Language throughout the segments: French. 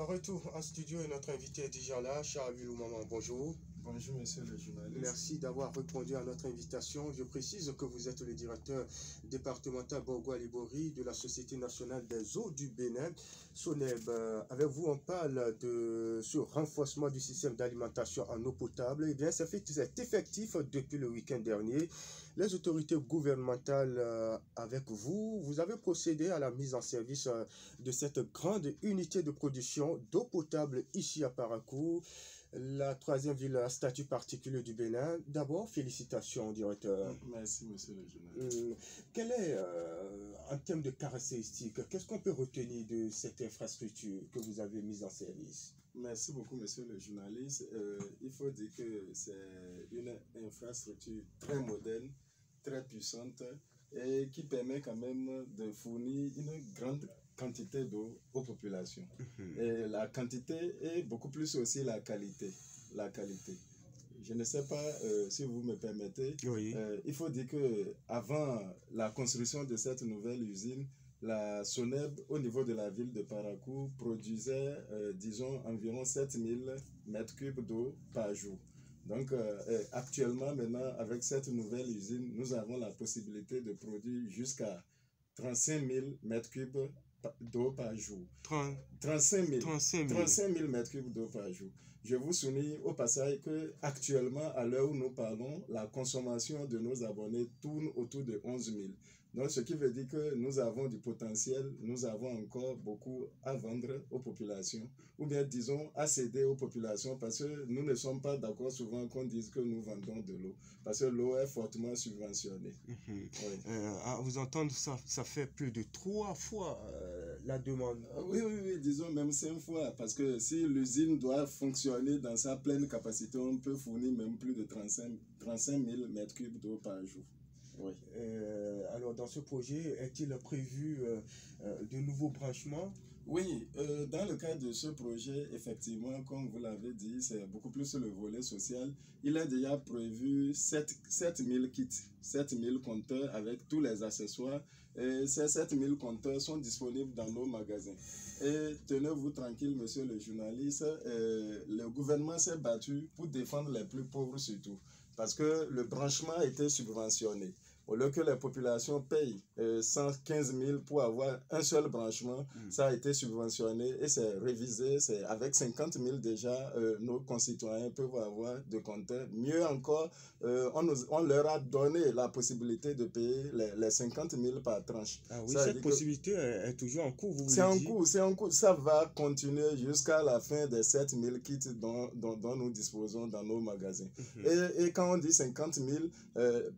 En retour en studio et notre invité est déjà là, Charles Maman, bonjour. Bonjour monsieur le journaliste. Merci d'avoir répondu à notre invitation. Je précise que vous êtes le directeur départemental Borgo Alibori de la Société nationale des eaux du Bénin, SONEB. Avec vous, on parle de ce renforcement du système d'alimentation en eau potable. Eh bien, c'est effectif depuis le week-end dernier. Les autorités gouvernementales, avec vous, vous avez procédé à la mise en service de cette grande unité de production d'eau potable ici à Parakou, la troisième ville à statut particulier du Bénin. D'abord, félicitations, directeur. Merci, monsieur le journaliste. Quel est, en termes de caractéristiques, qu'est-ce qu'on peut retenir de cette infrastructure que vous avez mise en service? Merci beaucoup, monsieur le journaliste. Il faut dire que c'est une infrastructure très moderne, très puissante et qui permet quand même de fournir une grande quantité d'eau aux populations. Et la quantité est beaucoup plus aussi la qualité. Je ne sais pas si vous me permettez. Oui. Il faut dire que avant la construction de cette nouvelle usine, la SONEB au niveau de la ville de Parakou produisait, disons, environ 7000 mètres cubes d'eau par jour. Donc actuellement, maintenant, avec cette nouvelle usine, nous avons la possibilité de produire jusqu'à 35 000 mètres cubes d'eau par jour. 35 000 mètres cubes d'eau par jour. Je vous souligne au passage que actuellement, à l'heure où nous parlons, la consommation de nos abonnés tourne autour de 11 000. Donc, ce qui veut dire que nous avons du potentiel, nous avons encore beaucoup à vendre aux populations, ou bien disons à céder aux populations, parce que nous ne sommes pas d'accord souvent qu'on dise que nous vendons de l'eau, parce que l'eau est fortement subventionnée. Oui. À vous entendre, ça fait plus de 3 fois la demande. Oui, disons même 5 fois, parce que si l'usine doit fonctionner dans sa pleine capacité, on peut fournir même plus de 35 000 mètres cubes d'eau par jour. Oui. Alors, dans ce projet, est-il prévu de nouveaux branchements? Oui, dans le cadre de ce projet, effectivement, comme vous l'avez dit, c'est beaucoup plus le volet social. Il est déjà prévu 7000 kits, 7000 compteurs avec tous les accessoires. Et ces 7000 compteurs sont disponibles dans nos magasins. Et tenez-vous tranquille, monsieur le journaliste, le gouvernement s'est battu pour défendre les plus pauvres surtout, parce que le branchement était subventionné. Au lieu que les populations payent 115 000 pour avoir un seul branchement, ça a été subventionné et c'est révisé. C'est avec 50 000 déjà, nos concitoyens peuvent avoir de compteurs. Mieux encore, on leur a donné la possibilité de payer les 50 000 par tranche. Ah oui, cette possibilité est toujours en cours, vous c'est en cours, c'est en cours. Ça va continuer jusqu'à la fin des 7 000 kits dont nous disposons dans nos magasins. Et quand on dit 50 000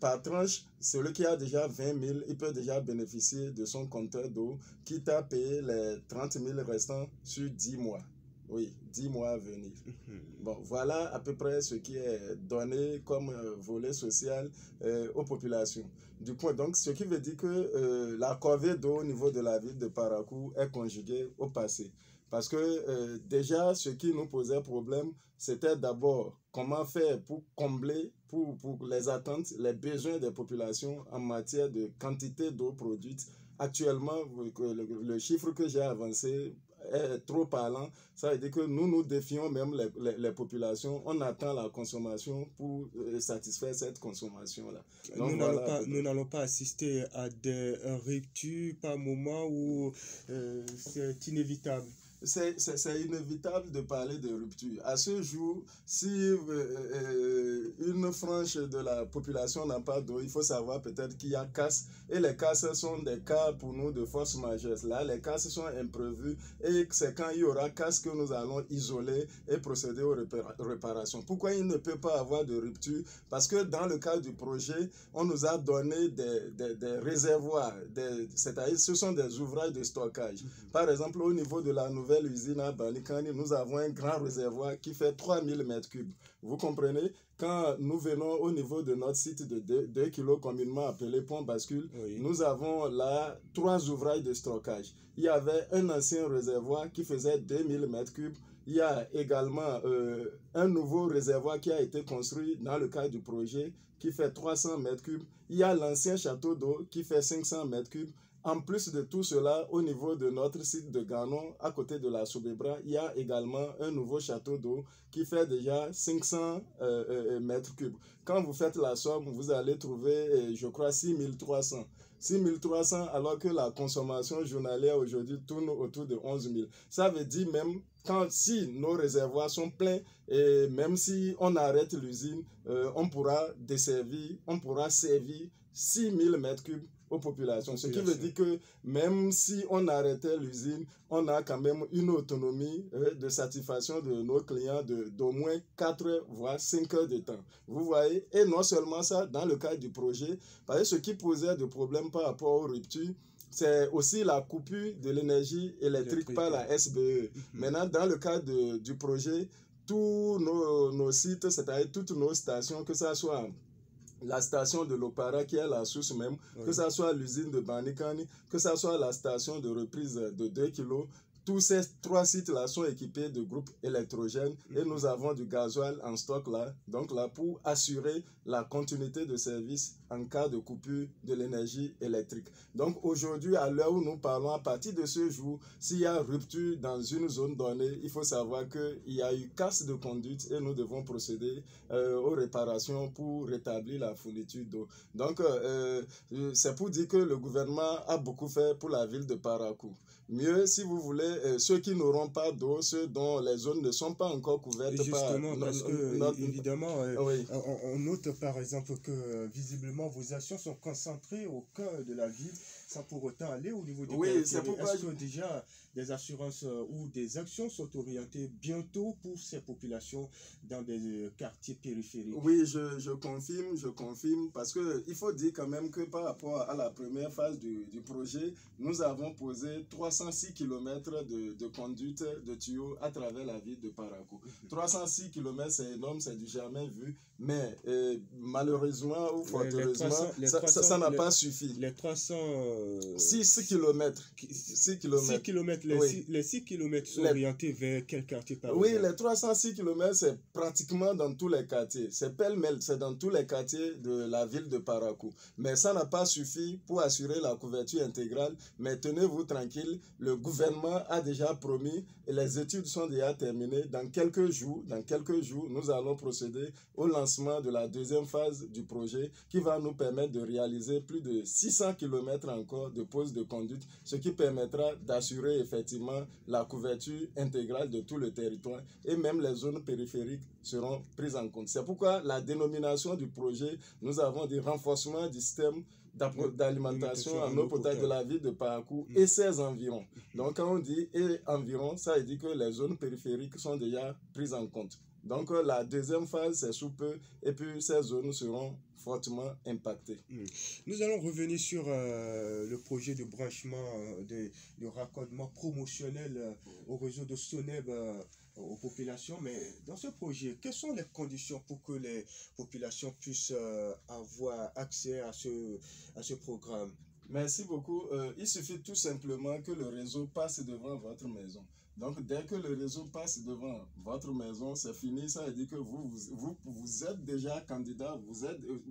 par tranche, celui qui a déjà 20 000, il peut déjà bénéficier de son compteur d'eau, quitte à payer les 30 000 restants sur 10 mois. Oui, 10 mois à venir. Bon, voilà à peu près ce qui est donné comme volet social aux populations. Donc, ce qui veut dire que la corvée d'eau au niveau de la ville de Parakou est conjuguée au passé. Parce que déjà, ce qui nous posait problème, c'était d'abord comment faire pour combler, pour les attentes, les besoins des populations en matière de quantité d'eau produite. Actuellement, le chiffre que j'ai avancé est trop parlant. Ça veut dire que nous défions même les populations. On attend la consommation pour satisfaire cette consommation-là. Nous n'allons pas assister à des ruptures par moment où c'est inévitable. C'est inévitable de parler de rupture. À ce jour, si une frange de la population n'a pas d'eau, il faut savoir peut-être qu'il y a casse. Et les casses sont des cas pour nous de force majeure. Là, les casses sont imprévues et c'est quand il y aura casse que nous allons isoler et procéder aux réparations. Pourquoi il ne peut pas avoir de rupture? Parce que dans le cadre du projet, on nous a donné des réservoirs, c'est-à-dire ce sont des ouvrages de stockage. Par exemple, au niveau de la nouvelle usine à Balikani, nous avons un grand réservoir qui fait 3000 mètres cubes. Vous comprenez? Quand nous venons au niveau de notre site de 2 kg communément appelé pont bascule, nous avons là 3 ouvrages de stockage. Il y avait un ancien réservoir qui faisait 2000 mètres cubes. Il y a également un nouveau réservoir qui a été construit dans le cadre du projet qui fait 300 mètres cubes. Il y a l'ancien château d'eau qui fait 500 mètres cubes. En plus de tout cela, au niveau de notre site de Ganon, à côté de la Sobebra, il y a également un nouveau château d'eau qui fait déjà 500 mètres cubes. Quand vous faites la somme, vous allez trouver, je crois, 6300. 6300 alors que la consommation journalière aujourd'hui tourne autour de 11 000. Ça veut dire même si nos réservoirs sont pleins et même si on arrête l'usine, on pourra servir 6 000 mètres cubes aux populations. Ce qui veut dire que même si on arrêtait l'usine, on a quand même une autonomie de satisfaction de nos clients d'au moins 4 voire 5 heures de temps. Vous voyez? Et non seulement ça, dans le cadre du projet, parce que ce qui posait de problèmes par rapport aux ruptures, c'est aussi la coupure de l'énergie électrique par la SBE. Maintenant, dans le cadre du projet, tous nos sites, c'est-à-dire toutes nos stations, que ce soit la station de l'Opara qui est la source même, que ce soit l'usine de Banikani, que ce soit la station de reprise de 2 kg, tous ces 3 sites-là sont équipés de groupes électrogènes et nous avons du gasoil en stock là, donc là pour assurer la continuité de service en cas de coupure de l'énergie électrique. Donc aujourd'hui, à l'heure où nous parlons, à partir de ce jour, s'il y a rupture dans une zone donnée, il faut savoir qu'il y a eu casse de conduite et nous devons procéder aux réparations pour rétablir la fourniture d'eau. Donc c'est pour dire que le gouvernement a beaucoup fait pour la ville de Parakou. Mieux, si vous voulez, ceux qui n'auront pas d'eau, ceux dont les zones ne sont pas encore couvertes justement, parce que, évidemment, on note par exemple que visiblement vos actions sont concentrées au cœur de la ville sans pour autant aller au niveau du quartier. C'est pourquoi est-ce que déjà des assurances ou des actions sont orientées bientôt pour ces populations dans des quartiers périphériques? Oui, je confirme, parce qu'il faut dire quand même que par rapport à la première phase du projet, nous avons posé 306 km de conduite de tuyaux à travers la ville de Parakou. 306 km, c'est énorme, c'est du jamais vu, mais malheureusement ou fort heureusement, ça n'a pas suffi. Les 6 km. 6 km. Les 6 km sont orientés vers quel quartier par exemple? Oui, les 306 km, c'est pratiquement dans tous les quartiers. C'est pêle-mêle, c'est dans tous les quartiers de la ville de Parakou. Mais ça n'a pas suffi pour assurer la couverture intégrale. Mais tenez-vous tranquille, le gouvernement a déjà promis et les études sont déjà terminées. Dans quelques jours, nous allons procéder au lancement de la deuxième phase du projet qui va nous permettre de réaliser plus de 600 km encore de pose de conduite, ce qui permettra d'assurer effectivement la couverture intégrale de tout le territoire et même les zones périphériques seront prises en compte. C'est pourquoi la dénomination du projet, nous avons dit renforcement du système d'alimentation en eau potable de la ville de Parakou et ses environs. Donc quand on dit et environ, ça veut dire que les zones périphériques sont déjà prises en compte. Donc la deuxième phase, c'est sous peu, et puis ces zones seront fortement impactées. Nous allons revenir sur le projet de branchement, de raccordement promotionnel au réseau de SONEB aux populations. Mais dans ce projet, quelles sont les conditions pour que les populations puissent avoir accès à ce programme? Merci beaucoup. Il suffit tout simplement que le réseau passe devant votre maison. Donc, dès que le réseau passe devant votre maison, c'est fini. Ça veut dire que vous êtes déjà candidat,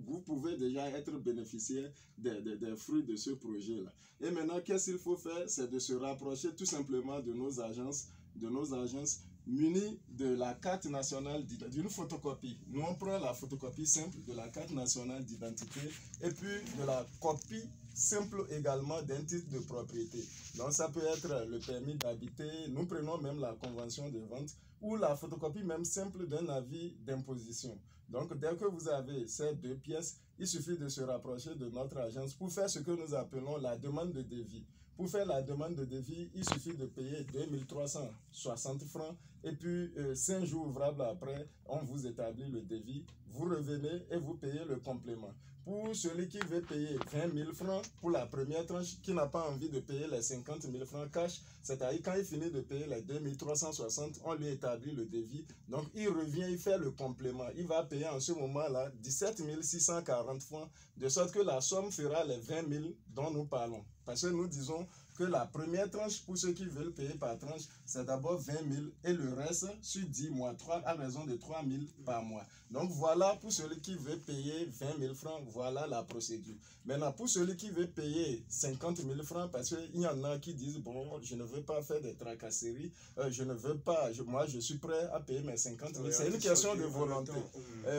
vous pouvez déjà être bénéficiaire des fruits de ce projet-là. Et maintenant, qu'est-ce qu'il faut faire? C'est de se rapprocher tout simplement de nos agences munies de la carte nationale d'une photocopie. Nous, on prend la photocopie simple de la carte nationale d'identité et puis de la copie simple également d'un titre de propriété. Donc ça peut être le permis d'habiter, nous prenons même la convention de vente ou la photocopie même simple d'un avis d'imposition. Donc dès que vous avez ces 2 pièces, il suffit de se rapprocher de notre agence pour faire ce que nous appelons la demande de devis. Pour faire la demande de devis, il suffit de payer 2360 francs et puis 5 jours ouvrables après, on vous établit le devis. Vous revenez et vous payez le complément. Pour celui qui veut payer 20 000 francs pour la première tranche, qui n'a pas envie de payer les 50 000 francs cash, c'est-à-dire quand il finit de payer les 2360, on lui établit le devis. Donc il revient, il fait le complément. Il va payer en ce moment-là 17 640 francs, de sorte que la somme fera les 20 000 dont nous parlons. Parce que nous disons que la première tranche, pour ceux qui veulent payer par tranche, c'est d'abord 20 000 et le reste sur 10 mois, à raison de 3 000 par mois. Donc voilà, pour celui qui veut payer 20 000 francs, voilà la procédure. Maintenant, pour celui qui veut payer 50 000 francs, parce qu'il y en a qui disent, bon, je ne veux pas faire des tracasseries, je ne veux pas, moi je suis prêt à payer mes 50 000. C'est une question de volonté.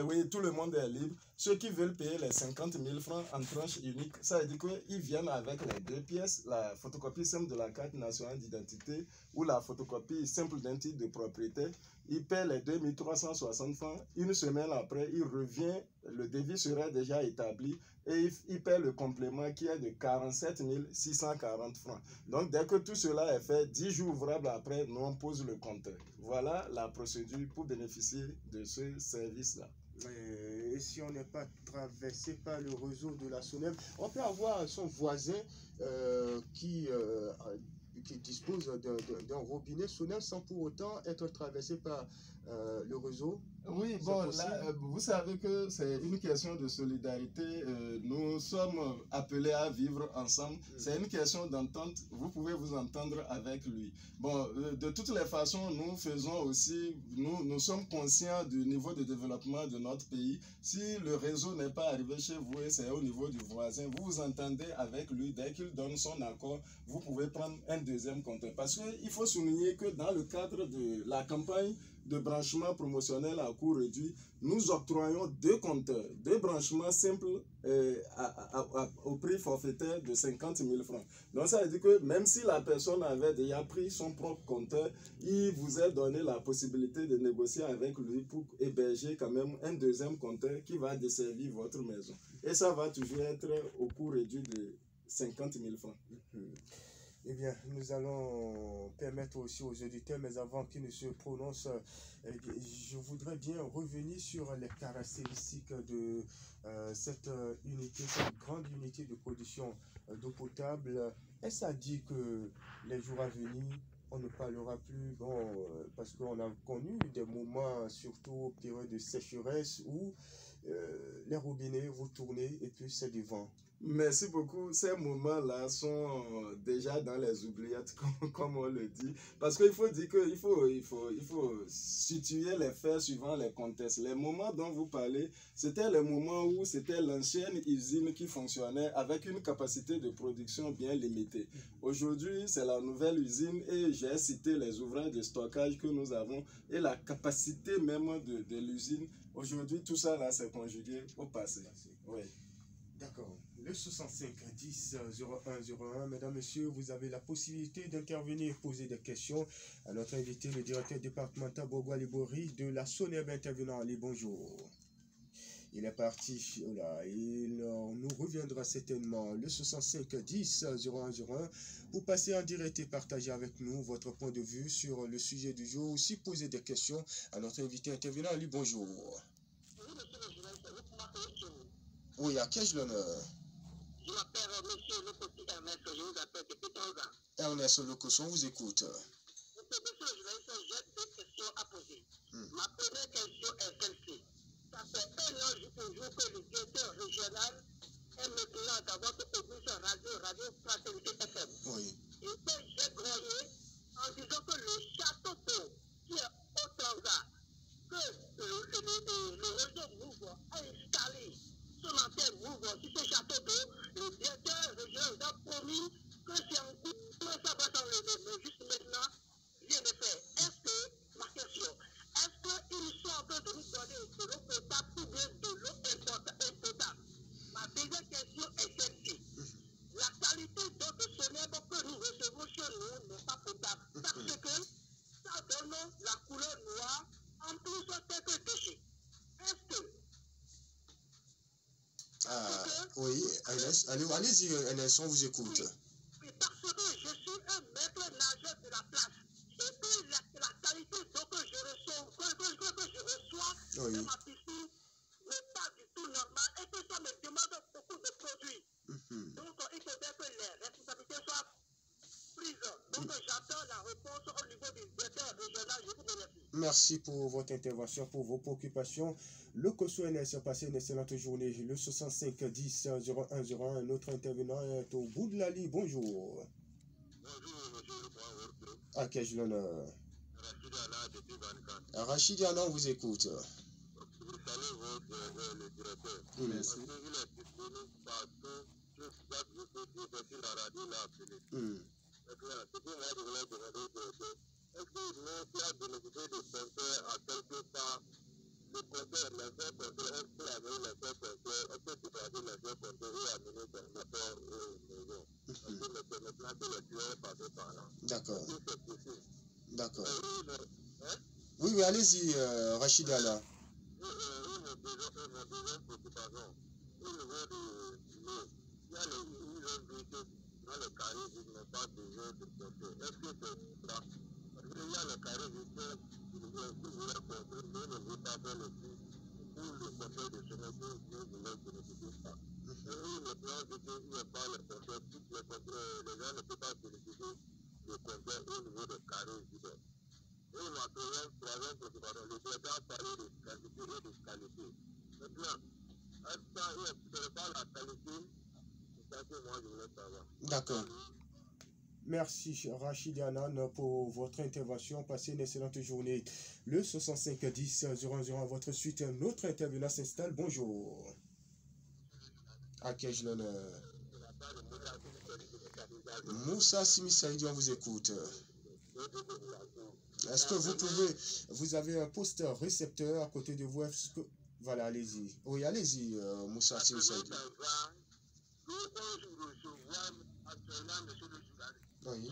Oui, tout le monde est libre. Ceux qui veulent payer les 50 000 francs en tranche unique, ça veut dire qu'ils viennent avec les deux pièces, la photocopie simple de la carte nationale d'identité ou la photocopie simple d'un titre de propriété. Il paie les 2360 francs. Une semaine après, il revient, le devis serait déjà établi et il paie le complément qui est de 47 640 francs. Donc, dès que tout cela est fait, 10 jours ouvrables après, nous on pose le compteur. Voilà la procédure pour bénéficier de ce service-là. Et si on n'est pas traversé par le réseau de la SONEB, on peut avoir son voisin qui dispose d'un robinet SONEB sans pour autant être traversé par le réseau. Oui, bon, là, vous savez que c'est une question de solidarité. Nous sommes appelés à vivre ensemble. C'est une question d'entente. Vous pouvez vous entendre avec lui. Bon, de toutes les façons, nous faisons aussi, nous sommes conscients du niveau de développement de notre pays. Si le réseau n'est pas arrivé chez vous et c'est au niveau du voisin, vous vous entendez avec lui. Dès qu'il donne son accord, vous pouvez prendre un deuxième compteur. Parce qu'il faut souligner que dans le cadre de la campagne de branchement promotionnel à coût réduit, nous octroyons deux compteurs, deux branchements simples au prix forfaitaire de 50 000 francs. Donc ça veut dire que même si la personne avait déjà pris son propre compteur, il vous a donné la possibilité de négocier avec lui pour héberger quand même un deuxième compteur qui va desservir votre maison. Et ça va toujours être au coût réduit de 50 000 francs. Eh bien, nous allons permettre aussi aux auditeurs, mais avant qu'ils ne se prononcent, je voudrais bien revenir sur les caractéristiques de cette unité, cette grande unité de production d'eau potable. Est-ce à dire que les jours à venir, on ne parlera plus, bon, parce qu'on a connu des moments, surtout période de sécheresse, où les robinets, vous tournez et puis c'est du vent. Merci beaucoup. Ces moments-là sont déjà dans les oubliettes, comme on le dit. Parce qu'il faut dire qu'il faut situer les faits suivant les contextes. Les moments dont vous parlez, c'était les moments où c'était l'ancienne usine qui fonctionnait avec une capacité de production bien limitée. Aujourd'hui, c'est la nouvelle usine et j'ai cité les ouvrages de stockage que nous avons et la capacité même de l'usine. Aujourd'hui, tout ça là, c'est conjugué au passé. Oui. D'accord. Le 65 10 01 01, mesdames, messieurs, vous avez la possibilité d'intervenir, poser des questions à notre invité, le directeur départemental Borgoa Libori de la SONEB intervenant. Allez, bonjour. Il est parti, là, il nous reviendra certainement le 65 10 01 01 pour passer en direct et partager avec nous votre point de vue sur le sujet du jour, aussi poser des questions à notre invité intervenant. Allez, bonjour. Oui, à qui ai-je l'honneur? Je m'appelle Monsieur Locosi Ernest, je vous appelle depuis 3 ans. Ernest Locosi, on vous écoute. Monsieur le journaliste, j'ai deux questions à poser. Ma première question est celle-ci. Ça fait 1 an jour pour jour que le directeur régional est maintenant dans votre émission Radio Fraternité FM. Oui. Et puis j'ai grogné en disant que le château d'eau qui est au Tanga, que le réseau Mouveau a installé son antenne Mouveau sur ce château d'eau, le directeur régional nous a promis que c'est un coup, ça va s'enlever, mais juste maintenant, rien n'est fait. Est-ce que, ma question, est-ce qu'ils sont en train de nous donner de l'eau potable ou bien de l'eau impotable? Ma deuxième question est celle-ci. La qualité d'eau de SONEB que nous recevons chez nous n'est pas potable parce que ça donne la couleur noire en plus de quelques déchets. Est-ce que oui, allez-y, Ernest, on vous écoute. Oui, parce que je suis un maître nageur de la place. Et puis la qualité d'eau que je reçois Oui. de ma piscine n'est pas du tout normale et que ça me demande beaucoup de produits. Donc il faudrait que les responsabilités soient prises. Donc j'attends la réponse au niveau du directeur régional. Je vous remercie. Merci pour votre intervention, pour vos préoccupations. Le COSO NS a passé une excellente journée. Le 65 10 01 01, notre intervenant est au bout de la ligne. Bonjour. À qui ai-je l'honneur? Rachid Yana, on vous écoute. Merci. D'accord. D'accord. Oui, oui, allez-y, Rachid Yana. D'accord. Merci Rachid Anan pour votre intervention. Passez une excellente journée. Le 6510 00 à votre suite. Un autre intervenant s'installe. Bonjour. À qui ai-je l'honneur? Moussa Simisaïdi, on vous écoute. Est-ce que vous avez un poste récepteur à côté de vous? Voilà, allez-y. Oui, allez-y, Moussa Simisaïdi. Oui.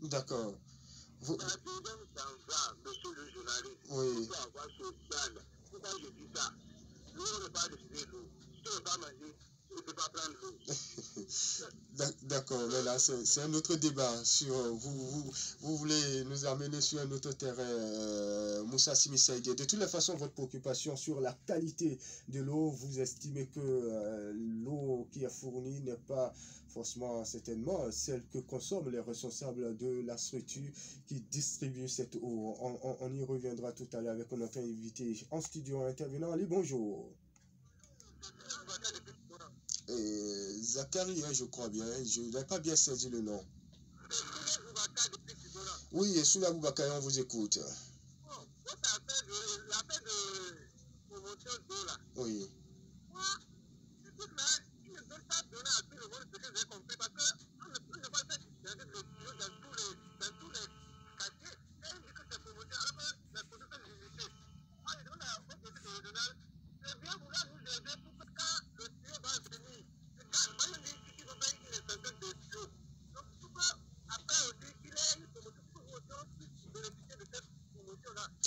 D'accord. Vous... Monsieur le journaliste, oui. pourquoi je dis ça? Nous, on ne peut pas décider l'eau. Si tu ne veux pas manger, tu ne peux pas prendre l'eau. D'accord, mais là, c'est un autre débat. Sur, vous voulez nous amener sur un autre terrain, Moussa Simisaïdi. De toutes les façons, votre préoccupation sur la qualité de l'eau, vous estimez que l'eau qui est fournie n'est pas forcément, certainement, celle que consomment les responsables de la structure qui distribue cette eau. On y reviendra tout à l'heure avec notre invité en studio intervenant. Allez, bonjour. Zachary, je crois bien, je n'ai pas bien saisi le nom. Oui, et Soula Boubacar, on vous écoute. Oui.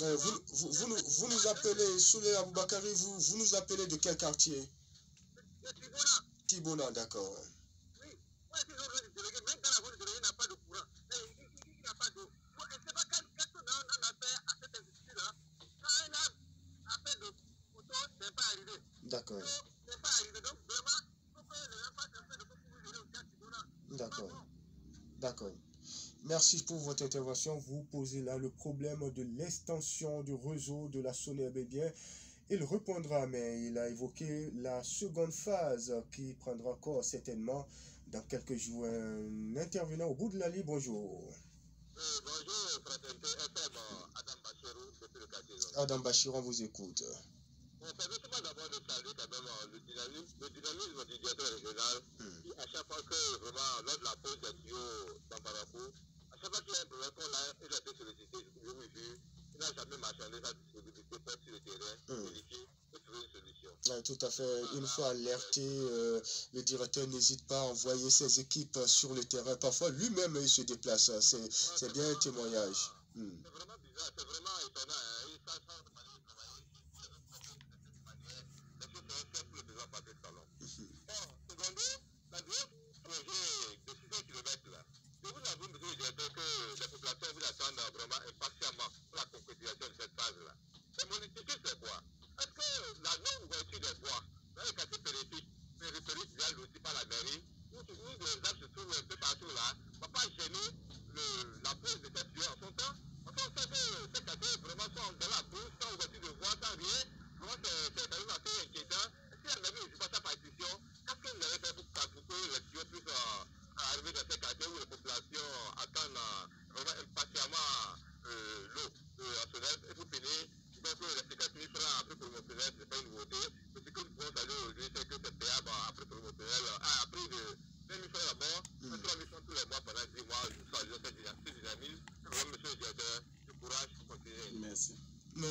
Vous nous appelez, Souley Aboubakari, vous nous appelez de quel quartier? Tibona, d'accord. D'accord. D'accord. D'accord. Merci pour votre intervention. Vous posez là le problème de l'extension du réseau de la SONEB. Eh bien, il répondra, mais il a évoqué la seconde phase qui prendra corps certainement dans quelques jours. Un intervenant au bout de la ligne, bonjour. Bonjour, fraternité FM, Adam Bachirou, depuis le quartier. Adam Bachirou, on vous écoute. Permettez-moi d'abord de saluer quand même le dynamisme du directeur régional qui, à chaque fois que vraiment, lors de la pause des tuyaux dans Barabou, à chaque fois qu'il y a un problème qu'on a, il a été sollicité, il n'a jamais marchandé sa disponibilité pour sur le terrain, vérifier et trouver une solution. Ouais, tout à fait. Une fois alerté, le directeur n'hésite pas à envoyer ses équipes sur le terrain. Parfois, lui-même, il se déplace. C'est bien un témoignage. C'est vraiment bizarre, c'est vraiment étonnant. Il passe par de manière de travailler. Parce que c'est un fait pour le besoin passer le salon. Secondo, la deuxième projet de 600 km là, je vous avoue, monsieur le directeur, que les populations vous attendent vraiment impatiemment pour la concrétisation de cette phase là. Mais mon idée, c'est quoi? Est-ce que la non-ouverture des voies dans les quartiers périphériques via aussi par la mairie, où les arbres se trouvent un peu partout là, ne va pas gêner la pose de cette tuyau en son temps?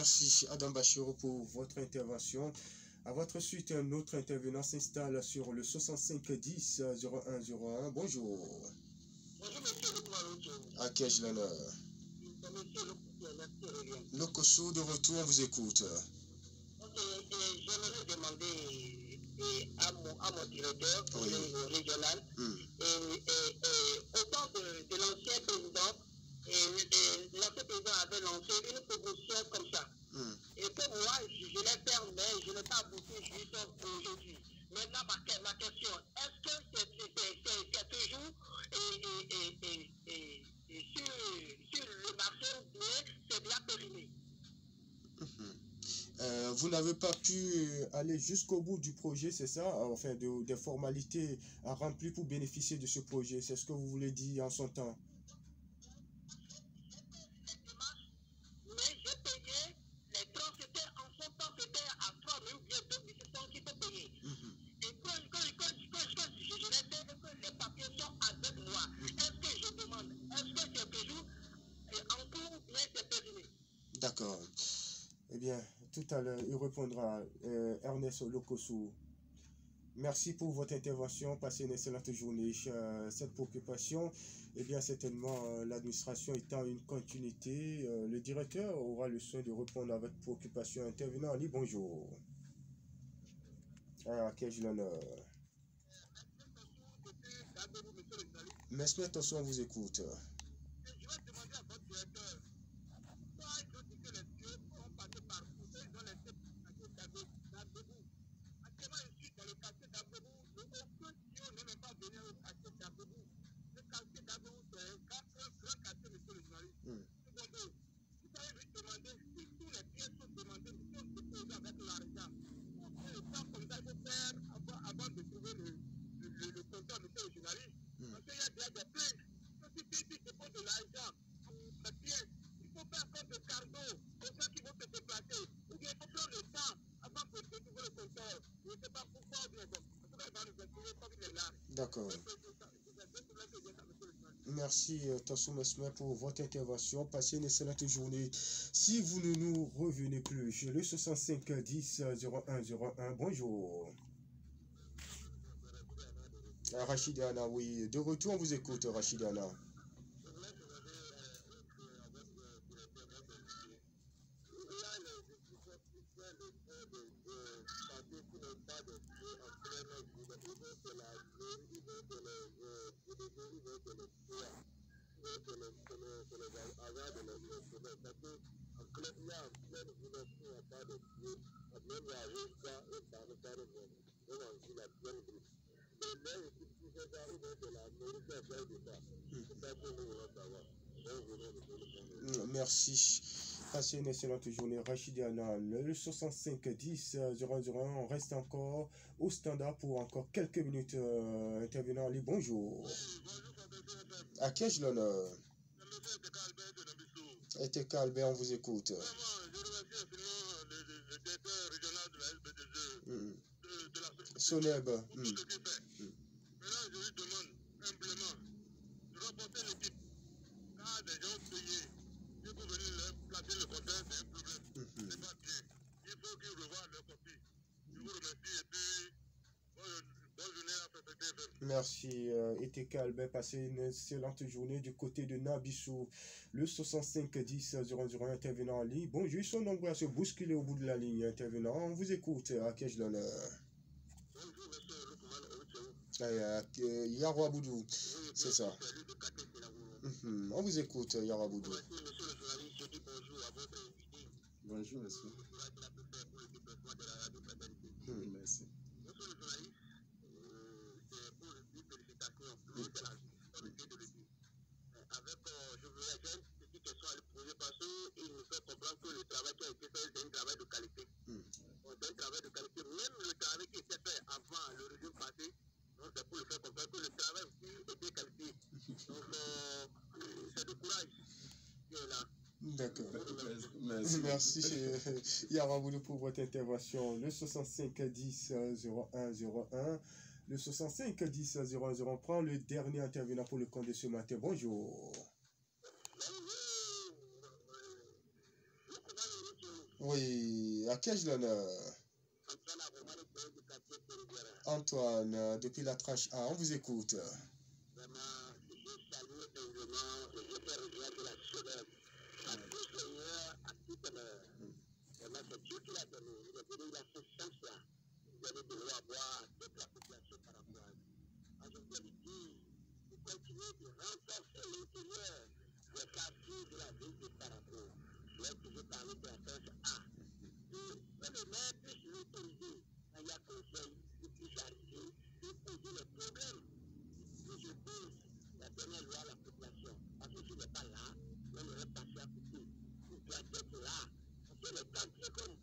Merci Adam Bachirou pour votre intervention. À votre suite, un autre intervenant s'installe sur le 65 10 0101. Bonjour. Bonjour, monsieur le Koumaroucho. À qui ai-je l'honneur? C'est monsieur le Lokoso de retour, on vous écoute. Ok, j'aimerais demander à mon directeur Oui. régional, au temps de l'ancien président, l'ancien président avait lancé une proposition comme ça. Et que moi, je l'ai fermé, mais je n'ai pas abouti jusqu'à aujourd'hui. Maintenant, ma question, est-ce que c'est toujours sur le marché ou c'est de la périmée? Vous n'avez pas pu aller jusqu'au bout du projet, c'est ça? Enfin, des formalités à remplir pour bénéficier de ce projet. C'est ce que vous voulez dire en son temps? Mais j'ai payé les droits, c'était en son temps, c'était à 3 000 ou bien 2 000, c'est ça qu'il faut payer. Et quand je l'ai fait, que les papiers sont avec moi, est-ce que je demande, est-ce que c'est toujours en cours ou bien c'est périmé? D'accord. Eh bien, tout à l'heure, il répondra Ernest Lokoso. Merci pour votre intervention. Passez une excellente journée. Cette préoccupation, eh bien, certainement, l'administration étant une continuité, le directeur aura le soin de répondre à votre préoccupation. Intervenant en ligne, bonjour. À qui ai-je l'honneur? Mesmer Tosson, on vous écoute. Je vais demander à votre directeur, pourquoi il faut dire que les cieux sont passés par vous, ils ont laissé d'Abdebou. Actuellement, je suis dans le quartier d'Abdebou, aucun tuyau ne même pas venir au quartier d'Abdebou. Le quartier d'Abdebou, c'est un grand quartier, monsieur le journaliste. Secondo, vous allez lui demander si tous les pièces sont demandées, sont déposées avec l'argent. Pourquoi le temps comme ça, il faut faire avant de trouver le compteur, monsieur le journaliste? Parce qu'il y a déjà des plaintes. Si tu déposes de l'argent, la pièce, il faut faire comme des cargos, aux gens qui vont se déplacer. Ou bien il faut prendre le temps avant de trouver le compteur. Je ne sais pas pourquoi, ou bien bon. En tout cas, il va nous expliquer comme il est là. D'accord. Merci Tassou Mesmer pour votre intervention. Passez une excellente journée. Si vous ne nous revenez plus, le 65 10 0101, bonjour. Rachidiana, oui. De retour, on vous écoute, Rachidiana. Merci. Passez une excellente journée. Rachidiana, le 65 10 0101, on reste encore au standard pour encore quelques minutes. Intervenant en ligne, bonjour. À qui ai-je l'honneur? ETK Albert, on vous écoute. Soneb. Maintenant, je lui demande simplement de remporter l'équipe. Quand des gens payés, il faut venir leur placer le compteur, c'est un problème. C'est pas bien. Il faut qu'ils revoient leur copie. Je vous remercie et puis bonne journée à FFT. Merci ETK Albert, passez une excellente journée du côté de Nabissou. Le 65 10 001 intervenant en ligne. Bonjour, ils sont nombreux à se bousculer au bout de la ligne. Intervenant, on vous écoute. À qui ai-je l'honneur? Bonjour, monsieur Yaro Boudou, c'est ça. On vous écoute, Yaro Boudou. Monsieur le journaliste, je dis bonjour à votre invité. Bonjour, monsieur. Merci. Monsieur le journaliste, c'est pour le dire félicitations. Avec, je voulais faire une petite question à lui poser parce qu'il nous fait comprendre que le travail qui a été fait, c'est un travail de qualité. C'est un travail de qualité. Même le travail qui était fait avant le régime passé, donc c'est pour le faire comprendre que le travail aussi était qualité. Donc, c'est du courage qui est là. D'accord. Merci. Merci, Yara Boudou, pour votre intervention. Le 65 10 0101. Le 65 10 00 prend le dernier intervenant pour le compte de ce matin. Bonjour. Oui, à qui ai-je l'honneur? Antoine Aroma, le collègue du quartier Péruguera. Antoine, depuis la tranche A, on vous écoute. Vraiment, je salue également le Péruguera de la Sodève. À tout Seigneur, à tout honneur. Vraiment, c'est Dieu qui l'a donné. Il a donné la chance-là. Il a donné de l'eau à boire à toute la population paraguayenne. Aujourd'hui, il dit, il continue de renforcer l'intérieur des quartiers de la ville de Paraguay. Je vais toujours parler de la tranche A. Que le maire puisse l'autoriser quand il y a conseil, il puisse arriver et poser les problèmes que je pose la dernière loi à la population. Parce que s'il n'est pas là, on aurait passé à côté. Il doit être là. Parce que les quartiers comme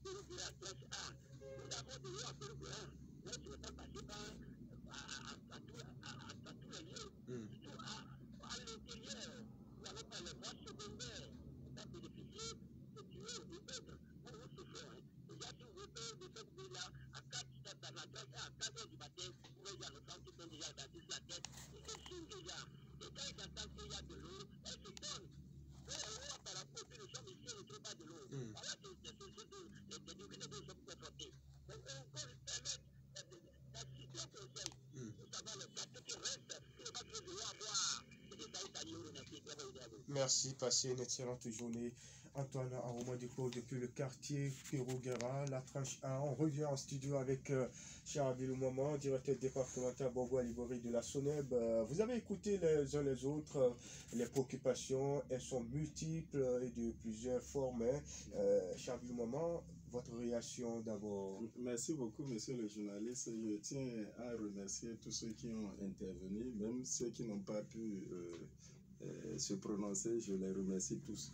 Péruguera, tranche A, nous avons de l'eau à Péruguera. Mais tu ne veux pas passer par à tous les lieux, surtout à l'intérieur. Nous n'avons pas les voies secondaires. On va bénéficier de tuyaux, de bêtes. On va se faire. Déjà, si vous voulez de cette ville-là, à 4 heures du matin, vous voyez les enfants qui sont déjà dans la tête. Ils se signent déjà. Et quand ils entendent qu'il y a de l'eau, elles se donnent. Par rapport que nous sommes ici, on ne trouve pas de l'eau. Voilà, c'est des difficultés que nous sommes confrontés. Donc, on peut permettre d'assister au conseil. Pour savoir le quartier qui reste, qui n'est pas que de l'eau à boire. C'est des tailles taillées, on a fait. Merci, passez une excellente journée. Antoine Aroma depuis le quartier Péruguera, la tranche A. On revient en studio avec Charles Moment, directeur départemental Borgo Alibori de la SONEB. Vous avez écouté les uns les autres, les préoccupations, elles sont multiples et de plusieurs formes. Charles Moment, votre réaction d'abord. Merci beaucoup, monsieur le journaliste. Je tiens à remercier tous ceux qui ont intervenu, même ceux qui n'ont pas pu se prononcer. Je les remercie tous.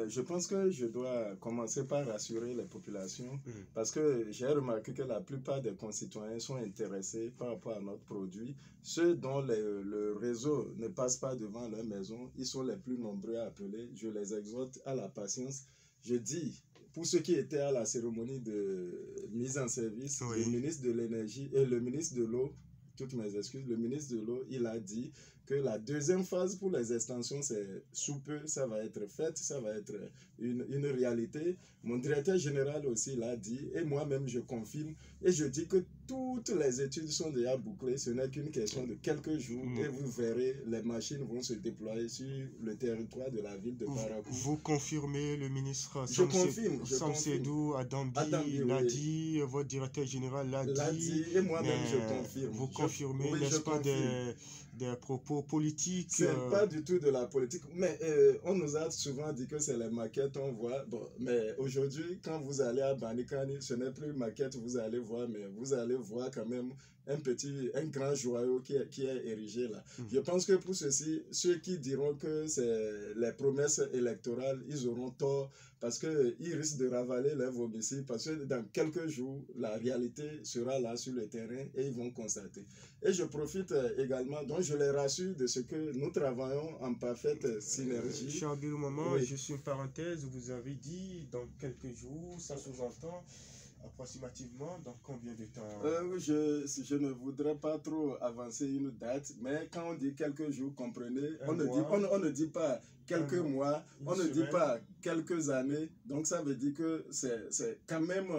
Je pense que je dois commencer par rassurer les populations parce que j'ai remarqué que la plupart des concitoyens sont intéressés par rapport à notre produit. Ceux dont le réseau ne passe pas devant leur maison, ils sont les plus nombreux à appeler. Je les exhorte à la patience. Je dis, pour ceux qui étaient à la cérémonie de mise en service, le ministre de l'énergie et le ministre de l'eau, toutes mes excuses, le ministre de l'eau, il a dit que la deuxième phase pour les extensions, c'est sous peu, ça va être fait, ça va être une réalité. Mon directeur général aussi l'a dit, et moi-même je confirme, et je dis que toutes les études sont déjà bouclées, ce n'est qu'une question de quelques jours, et vous verrez, les machines vont se déployer sur le territoire de la ville de Parakou. Vous confirmez, le ministre Samsedou Adambi l'a dit, votre directeur général l'a dit, et moi-même je confirme. Vous confirmez, n'est-ce pas, des propos politiques? C'est pas du tout de la politique, mais on nous a souvent dit que c'est les maquettes, on voit. Bon, mais aujourd'hui, quand vous allez à Banikani, ce n'est plus maquette, vous allez voir, mais vous allez voir quand même un grand joyau qui est érigé là. Je pense que pour ceci, ceux qui diront que c'est les promesses électorales, ils auront tort parce qu'ils risquent de ravaler leurs vomicires parce que dans quelques jours, la réalité sera là sur le terrain et ils vont constater. Et je profite également, donc je les rassure de ce que nous travaillons en parfaite synergie. Charles Moment, juste une parenthèse, vous avez dit dans quelques jours, ça sous-entend approximativement dans combien de temps? Je ne voudrais pas trop avancer une date, mais quand on dit quelques jours, comprenez, on ne dit pas quelques mois, on ne dit pas quelques années, donc ça veut dire que c'est quand même...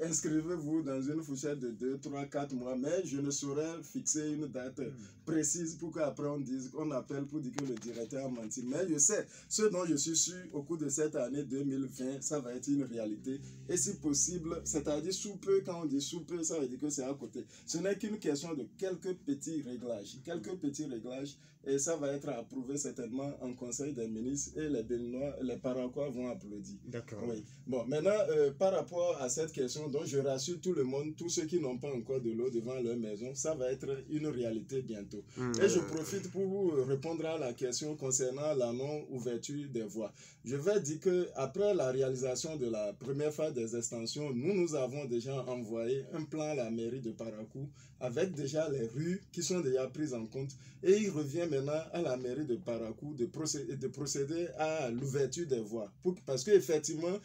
inscrivez-vous dans une fourchette de 2, 3, 4 mois, mais je ne saurais fixer une date précise pour qu'après on appelle pour dire que le directeur a menti. Mais je sais, ce dont je suis sûr, au cours de cette année 2020, ça va être une réalité. Et si possible, c'est-à-dire sous peu, quand on dit sous peu, ça veut dire que c'est à côté. Ce n'est qu'une question de quelques petits réglages. Et ça va être approuvé certainement en conseil des ministres et les Béninois, les Paraguayens vont applaudir. D'accord. Oui. Bon, maintenant, par rapport à cette question, donc je rassure tout le monde, tous ceux qui n'ont pas encore de l'eau devant leur maison, ça va être une réalité bientôt. Et je profite pour vous répondre à la question concernant la non-ouverture des voies. Je vais dire qu'après la réalisation de la première phase des extensions, nous avons déjà envoyé un plan à la mairie de Parakou avec déjà les rues qui sont déjà prises en compte. Et il revient maintenant à la mairie de Parakou de procéder à l'ouverture des voies. Parce qu'effectivement,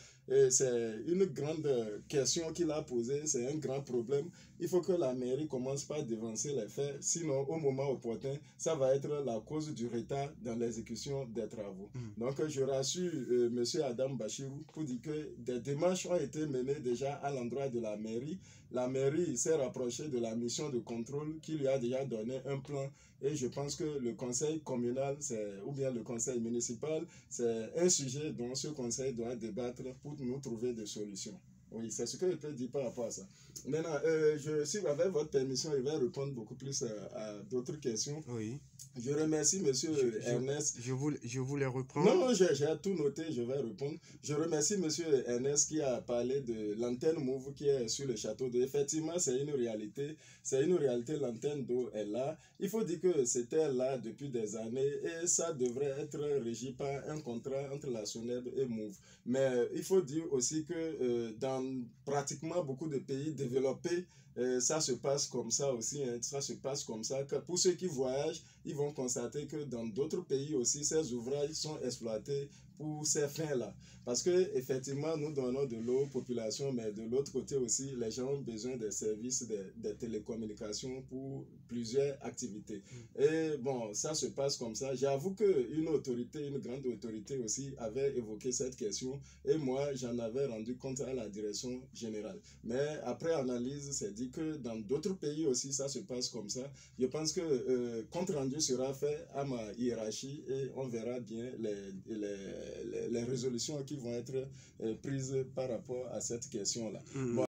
c'est une grande question qu'il a posée, c'est un grand problème. il faut que la mairie commence par dévancer les faits, sinon au moment opportun, ça va être la cause du retard dans l'exécution des travaux. Donc je rassure M. Adam Bachirou pour dire que des démarches ont été menées déjà à l'endroit de la mairie. La mairie s'est rapprochée de la mission de contrôle qui lui a déjà donné un plan, et je pense que le conseil communal ou bien le conseil municipal, c'est un sujet dont ce conseil doit débattre pour nous trouver des solutions. Oui, c'est ce que je peux dire par rapport à ça. Maintenant, si avec votre permission, je vais répondre beaucoup plus à d'autres questions. Oui. Je remercie M. Ernest. Je voulais reprendre. Non, j'ai tout noté, je vais répondre. Je remercie M. Ernest qui a parlé de l'antenne Move qui est sur le château d'eau. Effectivement, c'est une réalité. C'est une réalité, l'antenne d'eau est là. Il faut dire que c'était là depuis des années et ça devrait être régi par un contrat entre la SONEB et Move. Mais il faut dire aussi que dans pratiquement beaucoup de pays développés, ça se passe comme ça aussi, hein, ça se passe comme ça. Que pour ceux qui voyagent, ils vont constater que dans d'autres pays aussi, ces ouvrages sont exploités pour ces fins-là. Parce que effectivement, nous donnons de l'eau aux populations, mais de l'autre côté aussi, les gens ont besoin des services des télécommunications pour plusieurs activités. Et bon, ça se passe comme ça. J'avoue qu'une autorité, une grande autorité aussi, avait évoqué cette question et moi, j'en avais rendu compte à la direction générale. Mais après analyse, c'est dit que dans d'autres pays aussi, ça se passe comme ça. Je pense que compte rendu sera fait à ma hiérarchie et on verra bien les résolutions qui vont être prises par rapport à cette question-là. Bon,